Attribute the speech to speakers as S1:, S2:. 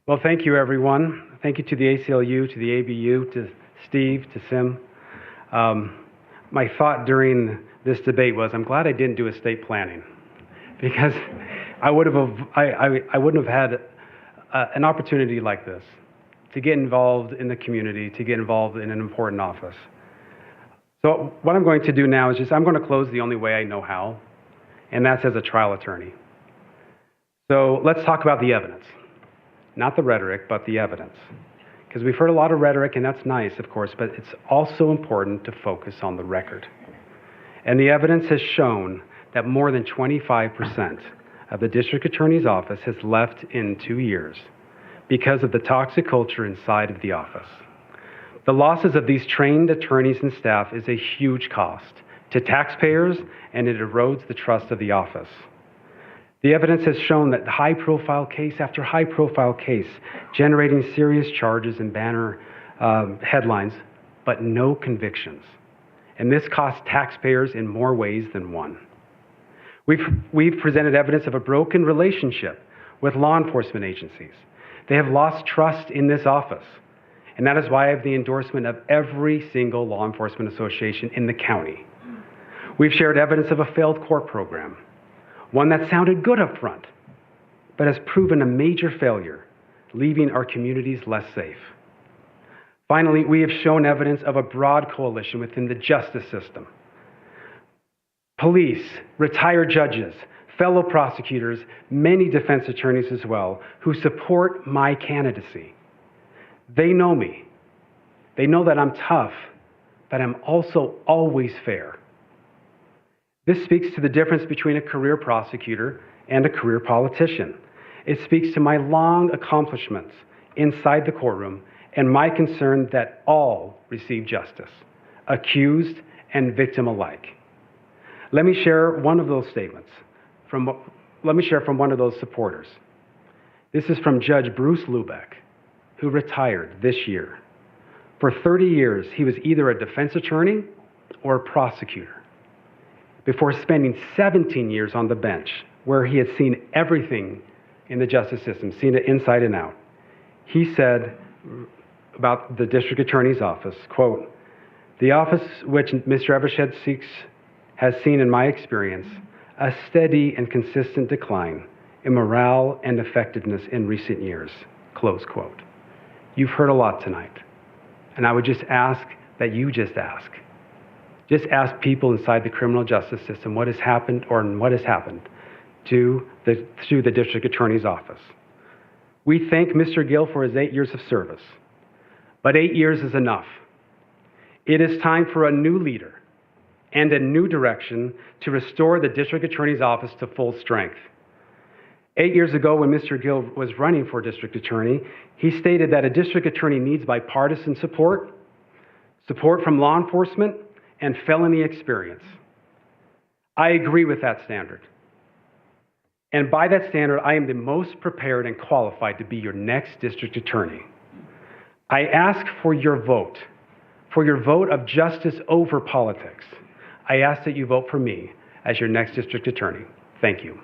S1: Well, thank you, everyone. Thank you to the ACLU, to the ABU, to Steve, to Sim. My thought during this debate was, I'm glad I didn't do estate planning, because I wouldn't have had an opportunity like this to get involved in the community, to get involved in an important office. So what I'm going to do now is I'm going to close the only way I know how, and that's as a trial attorney. So let's talk about the evidence. Not the rhetoric, but the evidence. Because we've heard a lot of rhetoric, and that's nice, of course, but it's also important to focus on the record. And the evidence has shown that more than 25% of the district attorney's office has left in 2 years because of the toxic culture inside of the office. The losses of these trained attorneys and staff is a huge cost to taxpayers, and it erodes the trust of the office. The evidence has shown that high-profile case after high-profile case, generating serious charges and banner headlines, but no convictions. And this costs taxpayers in more ways than one. We've presented evidence of a broken relationship with law enforcement agencies. They have lost trust in this office. And that is why I have the endorsement of every single law enforcement association in the county. We've shared evidence of a failed court program, one that sounded good up front, but has proven a major failure, leaving our communities less safe. Finally, we have shown evidence of a broad coalition within the justice system. Police, retired judges, fellow prosecutors, many defense attorneys as well, who support my candidacy. They know me. They know that I'm tough, but I'm also always fair. This speaks to the difference between a career prosecutor and a career politician. It speaks to my long accomplishments inside the courtroom and my concern that all receive justice, accused and victim alike. Let me share one of those statements. Let me share from one of those supporters. This is from Judge Bruce Lubeck, who retired this year. For 30 years, he was either a defense attorney or a prosecutor, before spending 17 years on the bench, where he had seen everything in the justice system, seen it inside and out. He said about the district attorney's office, quote, "The office which Mr. Evershed seeks has seen, in my experience, a steady and consistent decline in morale and effectiveness in recent years," close quote. You've heard a lot tonight, and I would just ask that you just ask. Just ask people inside the criminal justice system what has happened to the district attorney's office. We thank Mr. Gill for his 8 years of service, but 8 years is enough. It is time for a new leader and a new direction to restore the district attorney's office to full strength. 8 years ago, when Mr. Gill was running for district attorney, he stated that a district attorney needs bipartisan support from law enforcement, and felony experience. I agree with that standard. And by that standard, I am the most prepared and qualified to be your next district attorney. I ask for your vote of justice over politics. I ask that you vote for me as your next district attorney. Thank you.